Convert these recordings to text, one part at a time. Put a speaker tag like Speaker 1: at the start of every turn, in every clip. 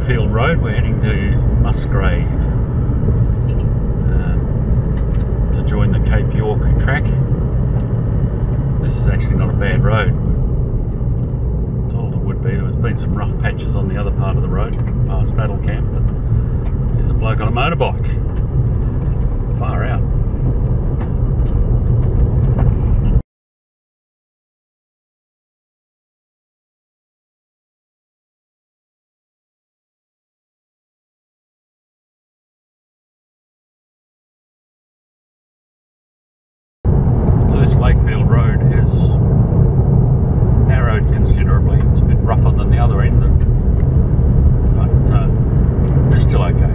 Speaker 1: Lakefield Road. We're heading to Musgrave to join the Cape York track. This is actually not a bad road. Told it would be. There's been some rough patches on the other part of the road past Battle Camp, but there's a bloke on a motorbike. Far out. This Lakefield Road has narrowed considerably. It's a bit rougher than the other end, but it's still okay.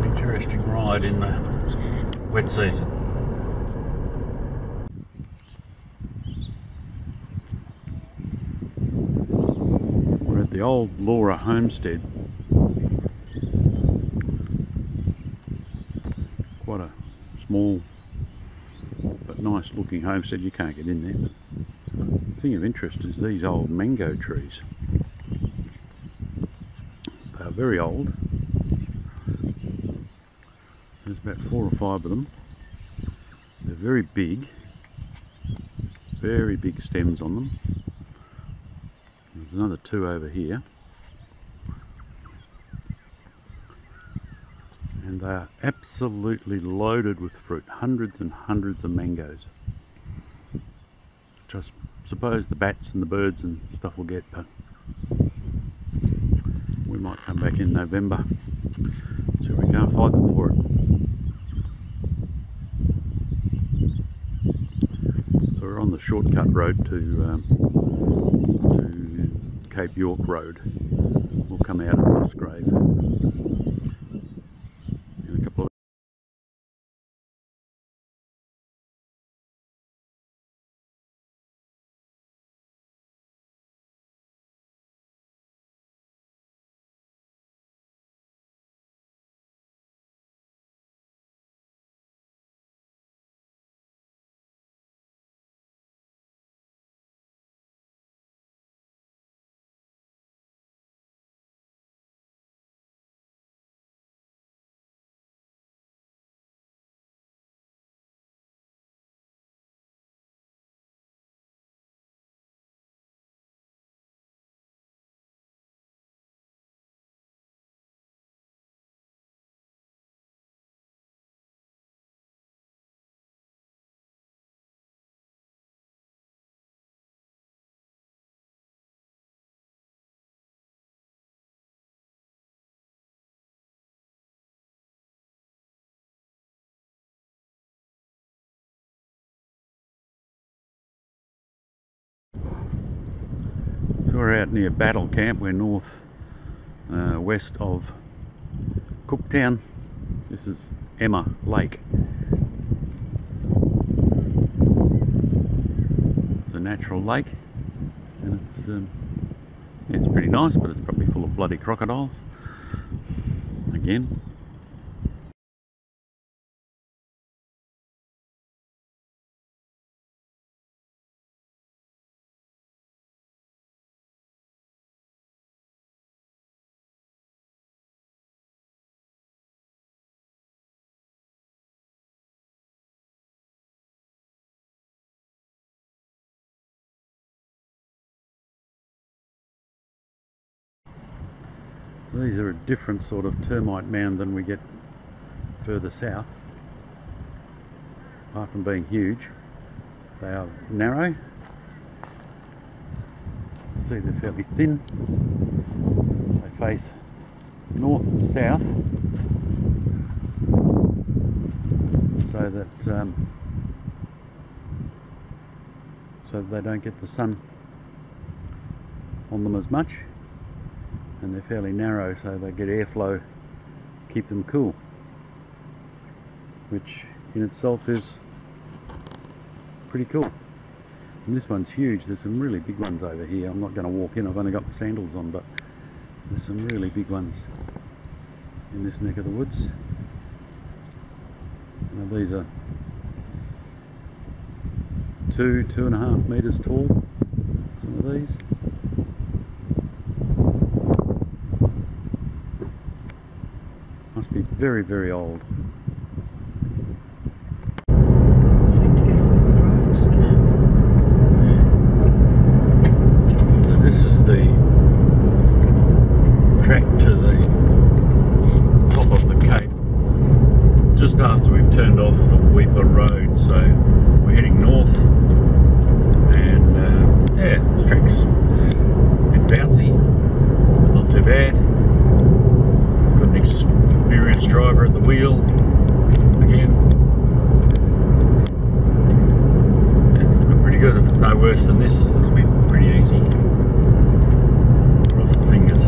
Speaker 1: Interesting ride in the wet season. We're at the old Laura homestead. Quite a small but nice looking homestead. You can't get in there. The thing of interest is these old mango trees. They are very old. There's about 4 or 5 of them. They're very big stems on them. There's another 2 over here, and they are absolutely loaded with fruit. Hundreds and hundreds of mangoes, which I suppose the bats and the birds and stuff will get, but we might come back in November so we can't fight them for it. We're on the shortcut road to Cape York Road. We'll come out of Musgrave in a couple of We're out near Battle Camp. We're north west of Cooktown. This is Emma Lake. It's a natural lake, and it's pretty nice, but it's probably full of bloody crocodiles again. These are a different sort of termite mound than we get further south. Apart from being huge, they are narrow. See, they're fairly thin. They face north and south, so that they don't get the sun on them as much. And they're fairly narrow, so they get airflow, keep them cool, which in itself is pretty cool. And this one's huge. There's some really big ones over here. I'm not going to walk in, I've only got the sandals on, but there's some really big ones in this neck of the woods. Now these are 2.5 metres tall, some of these. Must be very, very old. This is the track to the top of the cape, just after we've turned off the Weeper Road, so we're heading north, and yeah, this track's a bit bouncy, but not too bad. Got an experienced driver at the wheel again. Yeah, look pretty good. If it's no worse than this, it'll be pretty easy. Cross the fingers.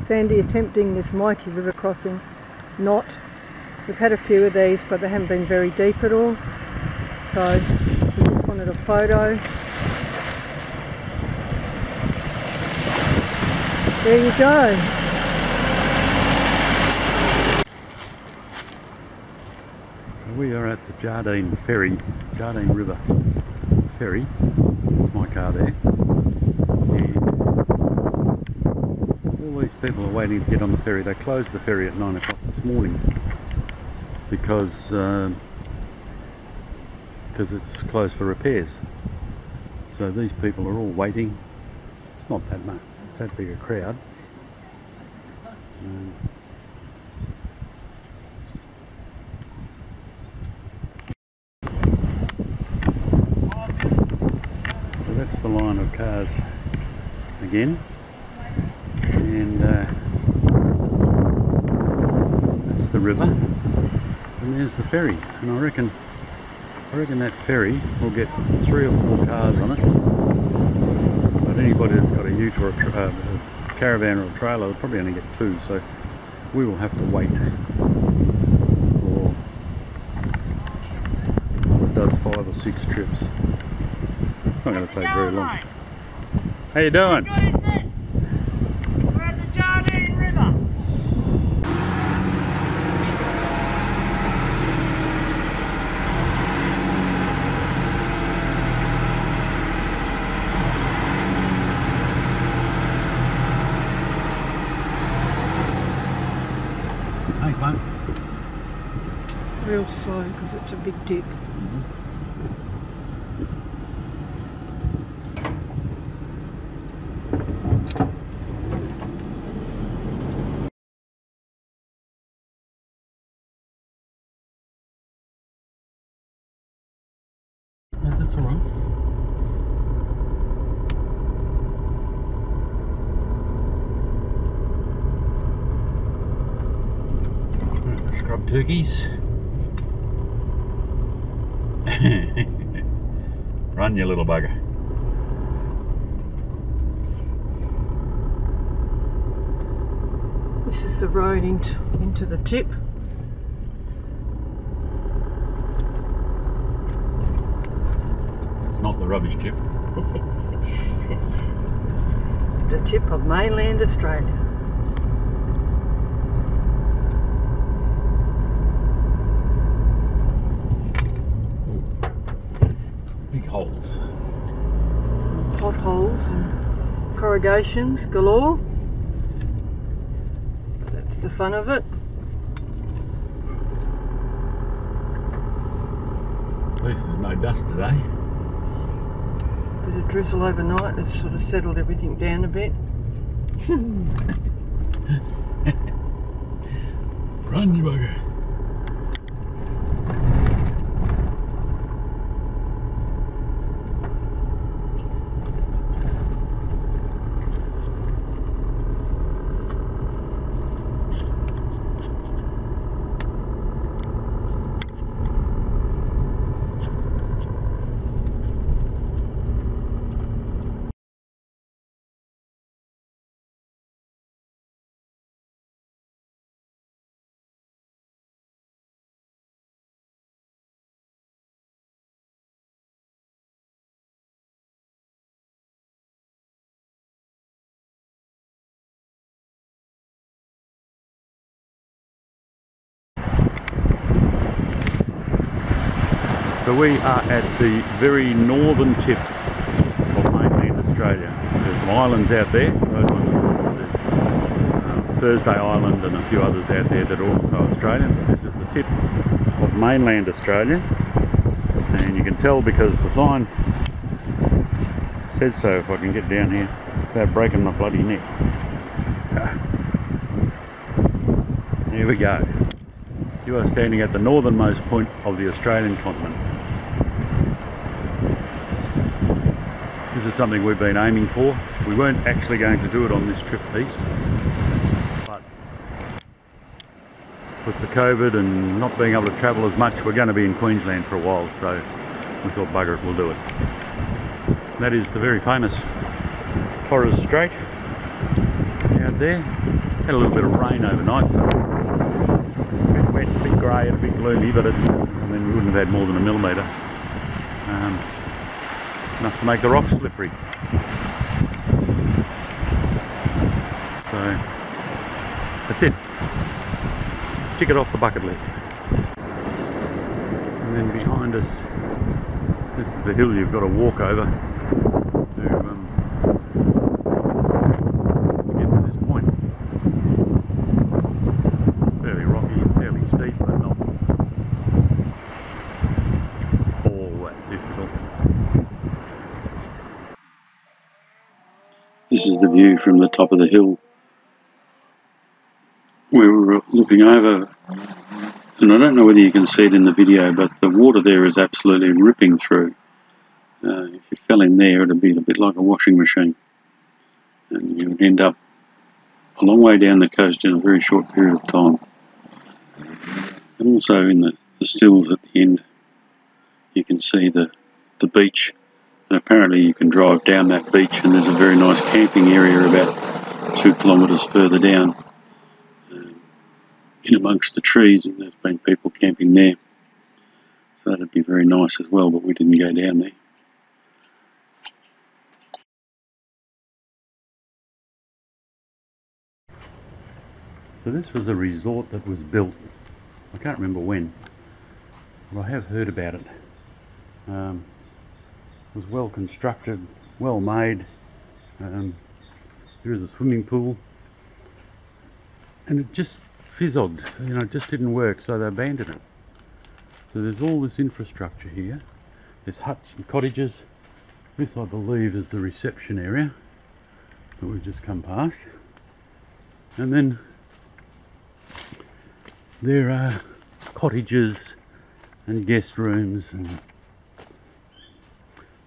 Speaker 2: Sandy attempting this mighty river crossing. We've had a few of these, but they haven't been very deep at all. So we just wanted a photo. There you go.
Speaker 1: We are at the Jardine Ferry, Jardine River Ferry. My car there. All these people are waiting to get on the ferry. They closed the ferry at 9 o'clock this morning because it's closed for repairs. So these people are all waiting. It's not that much, that big a crowd. So that's the line of cars again. And that's the river, and there's the ferry. And I reckon that ferry will get 3 or 4 cars on it. But anybody that's got a ute or a caravan or a trailer will probably only get 2. So we will have to wait for it does 5 or 6 trips. It's not going to take very long.
Speaker 3: Mate?
Speaker 1: How you doing?
Speaker 3: What is this? We're at the Jardine River.
Speaker 1: Thanks, mate.
Speaker 2: Real slow because it's a big dip.
Speaker 1: That's all right. Scrub turkeys. Run, you little bugger.
Speaker 2: This is the road into the tip.
Speaker 1: It's not the rubbish tip.
Speaker 2: The tip of mainland Australia.
Speaker 1: Big holes.
Speaker 2: Some potholes and corrugations galore. But that's the fun of it.
Speaker 1: At least there's no dust today.
Speaker 2: Bit of drizzle overnight has sort of settled everything down a bit.
Speaker 1: Run, you bugger. So we are at the very northern tip of mainland Australia. There's some islands out there. Those ones, there's, Thursday Island and a few others out there that are also Australian. But this is the tip of mainland Australia, and you can tell because the sign says so. If I can get down here without breaking my bloody neck. Here we go. You are standing at the northernmost point of the Australian continent. This is something we've been aiming for. We weren't actually going to do it on this trip east, but with the COVID and not being able to travel as much, we're going to be in Queensland for a while, so we thought, bugger it, we'll do it. That is the very famous Torres Strait out there. Had a little bit of rain overnight, so a bit wet, a bit grey and a bit gloomy, but I mean, we wouldn't have had more than a millimetre. Enough to make the rocks slippery. So that's it. Tick it off the bucket list. And then behind us, this is the hill you've got to walk over to get to this point. Fairly rocky, fairly steep, but not all that difficult. This is the view from the top of the hill. We were looking over, and I don't know whether you can see it in the video, but the water there is absolutely ripping through. If you fell in there, it would be a bit like a washing machine, and you would end up a long way down the coast in a very short period of time. And also in the stills at the end, you can see the beach. And apparently you can drive down that beach, and there's a very nice camping area about 2 kilometres further down, in amongst the trees, and there's been people camping there. So that'd be very nice as well, but we didn't go down there. So this was a resort that was built, I can't remember when, but I have heard about it. It was well constructed, well made. There is a swimming pool, and it just fizzled, you know, it just didn't work, so they abandoned it. So there's all this infrastructure here. There's huts and cottages. This, I believe, is the reception area that we've just come past. And then there are cottages and guest rooms and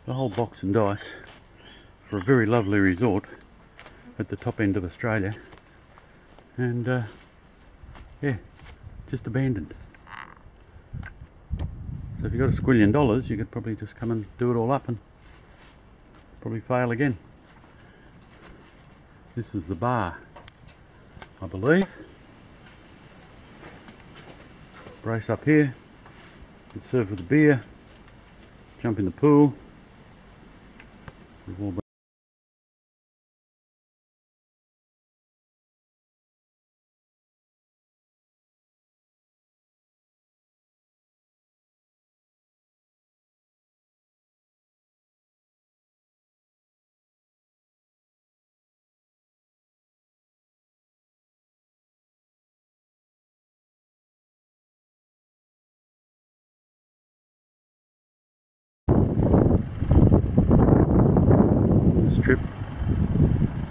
Speaker 1: the whole box and dice for a very lovely resort at the top end of Australia, and yeah, just abandoned. So if you've got $1 squillion, you could probably just come and do it all up and probably fail again. This is the bar, I believe. Brace up here, you can serve with a beer, jump in the pool. We've all been trip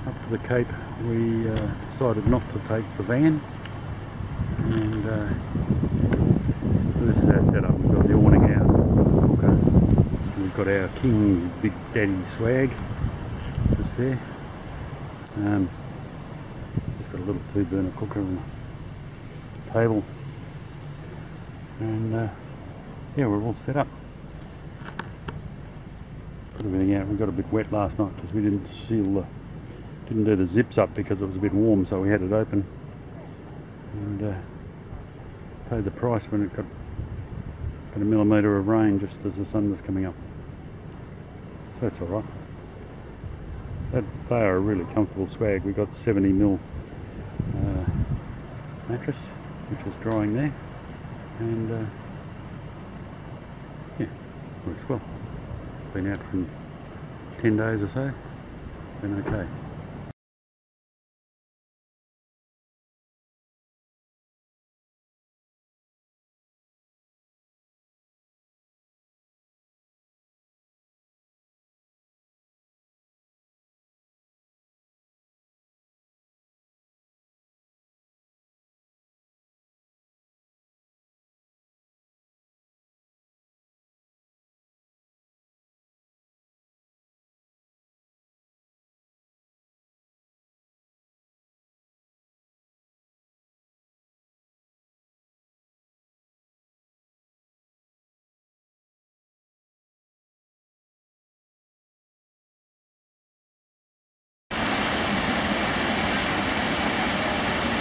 Speaker 1: up to the Cape. We decided not to take the van, and so this is our setup. We've got the awning out, cooker, we've got our King Big Daddy swag just there. Just got a little 2-burner cooker and a table, and yeah, we're all set up. Put everything out. We got a bit wet last night because we didn't do the zips up because it was a bit warm, so we had it open, and paid the price when it got a millimetre of rain just as the sun was coming up. So that's alright. They are a really comfortable swag. We got the 70mm mattress, which is drying there, and yeah. Works well. Been out for 10 days or so. Been okay.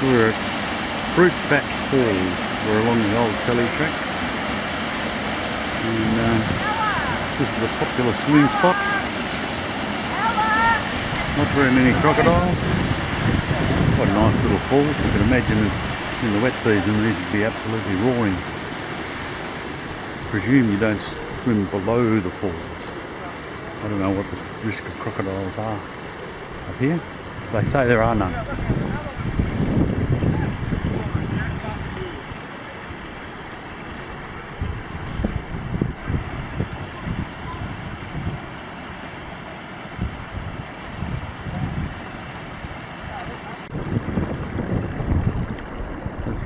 Speaker 1: We're at Fruitback Falls. We're along the old Ferry track, and this is a popular swimming spot. Not very many crocodiles. Quite a nice little falls. You can imagine in the wet season these would be absolutely roaring. Presume you don't swim below the falls. I don't know what the risk of crocodiles are up here. They say there are none.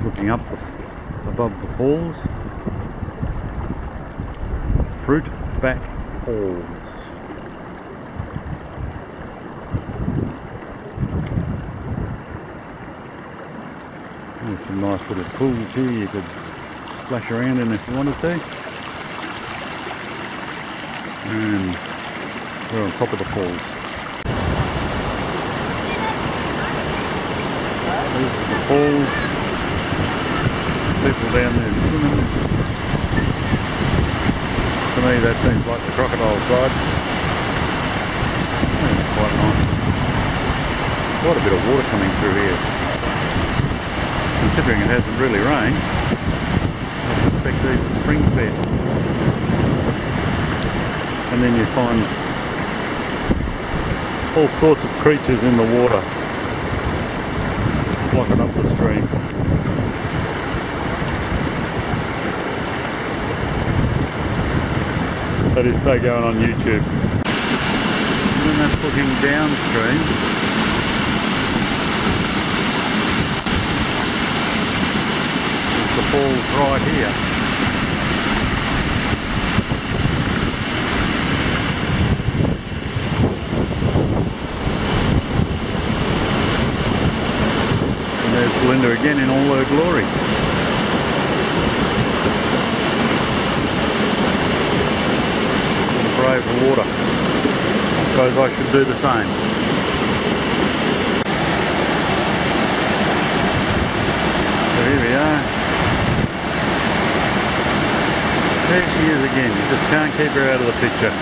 Speaker 1: Looking up above the falls, Fruitback Falls. There's some nice little pools here you could splash around in if you wanted to. And we're on top of the falls. There's the falls. People down there swimming. To me that seems like the crocodile side. That's quite nice. Quite a bit of water coming through here. Considering it hasn't really rained, I suspect these are spring fed. And then you find all sorts of creatures in the water blocking up the stream. That is so going on YouTube. And then that's looking downstream. There's the falls right here. And there's Belinda again in all her glory. Brave the water. I suppose I should do the same. So here we are. There she is again. You just can't keep her out of the picture.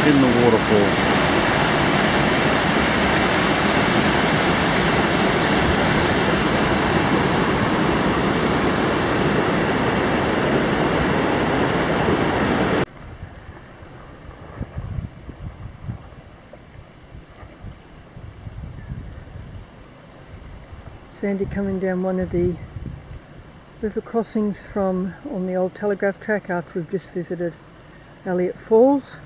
Speaker 1: In the waterfall.
Speaker 2: Sandy coming down one of the river crossings from on the old telegraph track after we've just visited Elliott Falls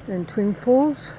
Speaker 2: and Twin Falls.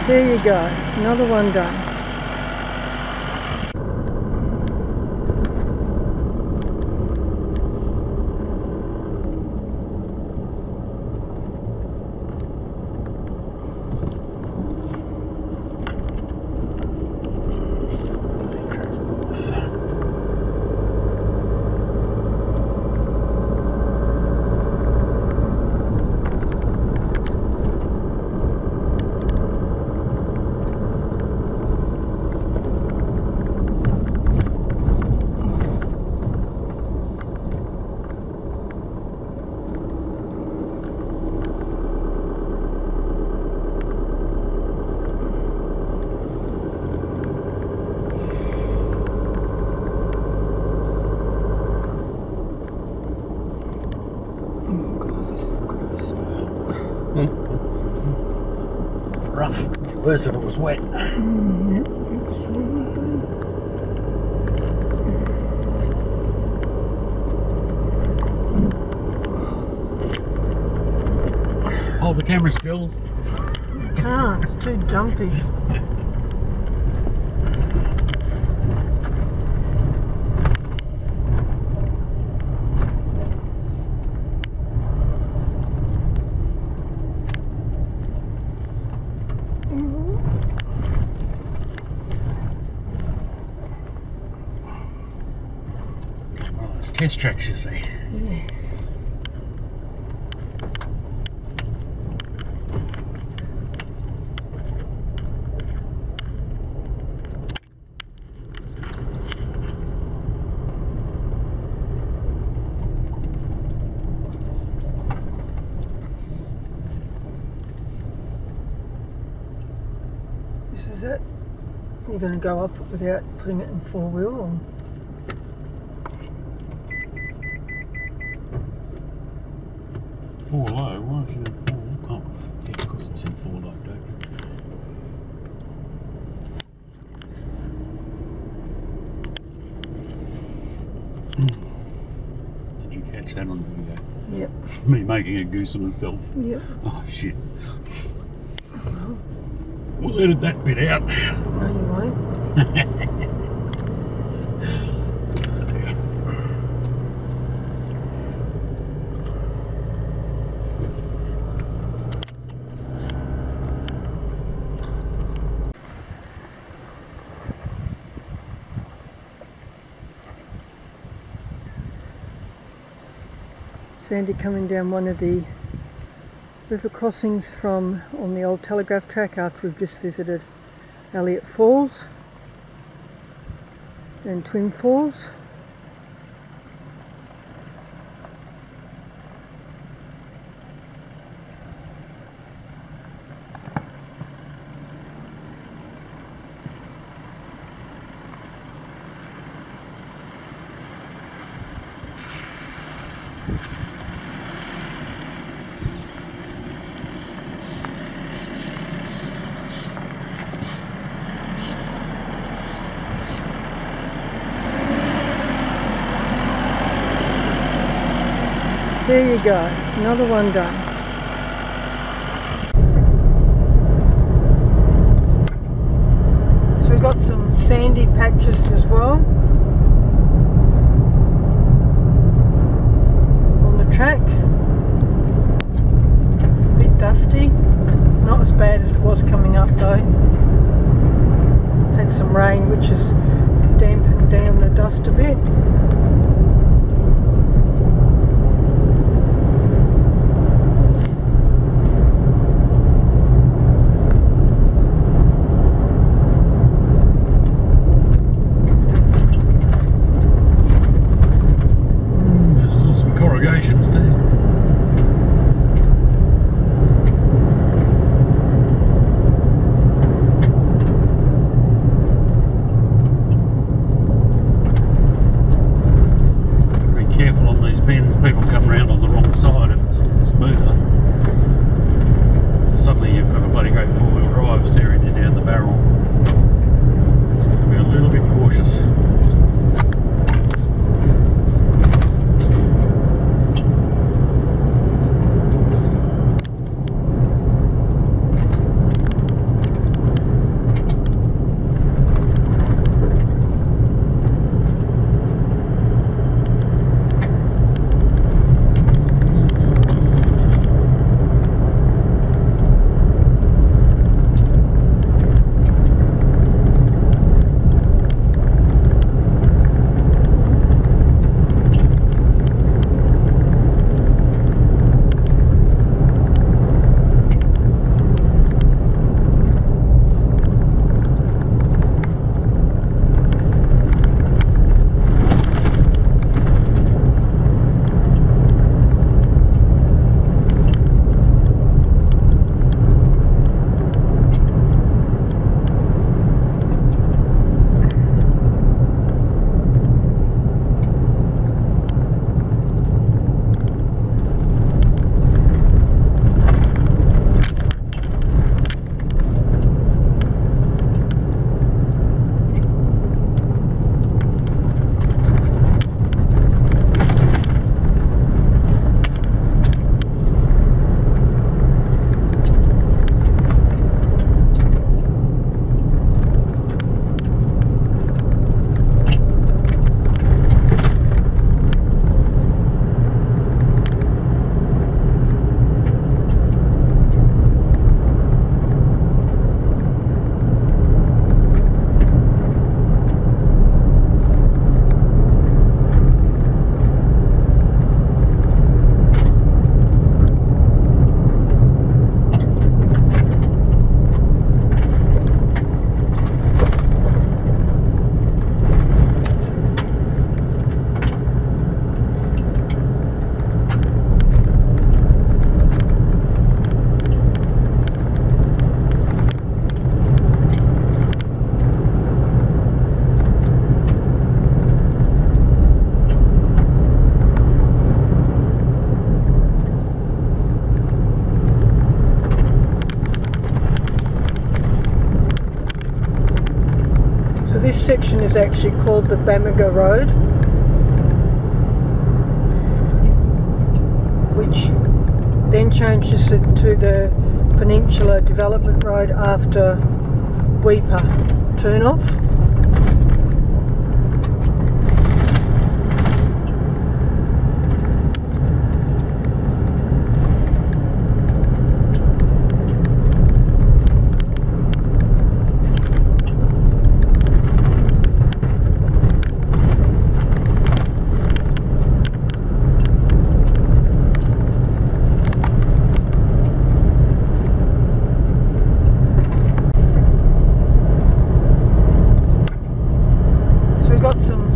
Speaker 2: There you go, another one done.
Speaker 1: worse if it was wet. Hold the camera still.
Speaker 2: I can't, it's too dumpy.
Speaker 1: Test tracks, you see.
Speaker 2: Yeah. This is it. You're going to go up it without putting it in 4-wheel or?
Speaker 1: Four low, why should it have 4? Oh, yeah, because it's in 4 low, don't you? Did you catch that on video?
Speaker 2: Yep.
Speaker 1: Me making a goose of myself.
Speaker 2: Yep.
Speaker 1: Oh shit. We'll edit that bit out.
Speaker 2: No, you won't. Sandy coming down one of the river crossings from on the old telegraph track after we've just visited Elliott Falls and Twin Falls. There you go, another one done. So we've got some sandy patches as well on the track. A bit dusty, not as bad as it was coming up though. Had some rain which has dampened down the dust a bit.
Speaker 1: Corrugations there.
Speaker 2: This section is actually called the Bamaga Road, which then changes it to the Peninsula Development Road after Weeper turn-off.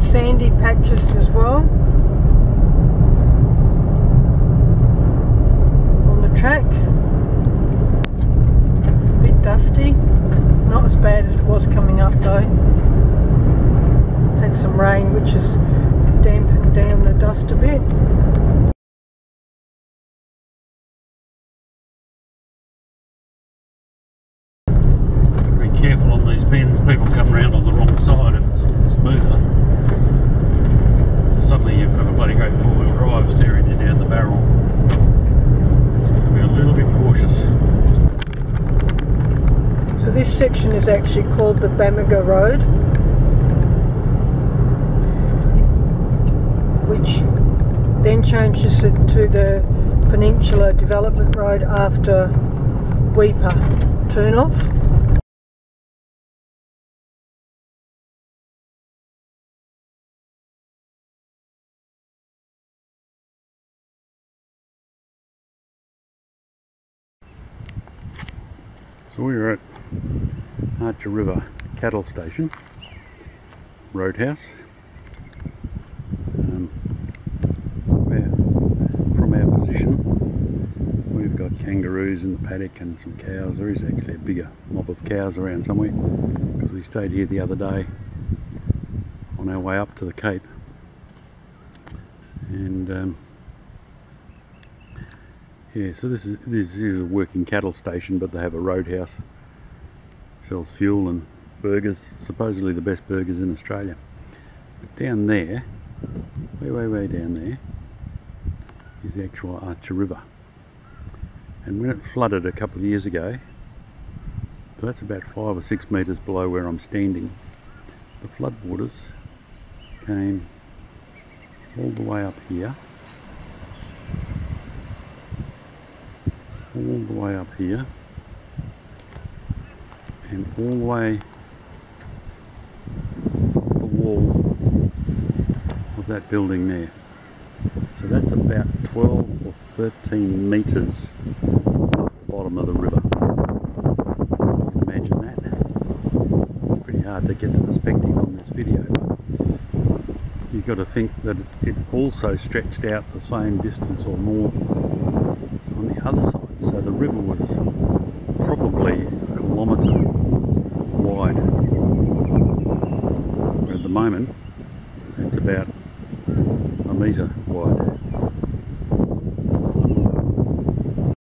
Speaker 2: Sandy patches as well on the track. A bit dusty, not as bad as it was coming up though. Had some rain which has dampened down the dust a bit.
Speaker 1: Be careful on these bends, people come around on the wrong side if it's smoother. Suddenly you've got a bloody great four-wheel drive steering you down the barrel. It's going to be a little bit cautious.
Speaker 2: So this section is actually called the Bamaga Road, which then changes it to the Peninsula Development Road after Weeper turn-off.
Speaker 1: So we're at Archer River Cattle Station, Roadhouse. From our position, we've got kangaroos in the paddock and some cows. There is actually a bigger mob of cows around somewhere because we stayed here the other day on our way up to the Cape. And yeah, so this is a working cattle station, but they have a roadhouse. Sells fuel and burgers, supposedly the best burgers in Australia. But down there, way down there, is the actual Archer River. And when it flooded a couple of years ago, so that's about 5 or 6 metres below where I'm standing, the floodwaters came all the way up here, all the way up here, and all the way up the wall of that building there. So that's about 12 or 13 metres off the bottom of the river. Imagine that. It's pretty hard to get the perspective on this video, but you've got to think that it also stretched out the same distance or more on the other side. So the river was probably a kilometre wide, where at the moment it's about a metre wide.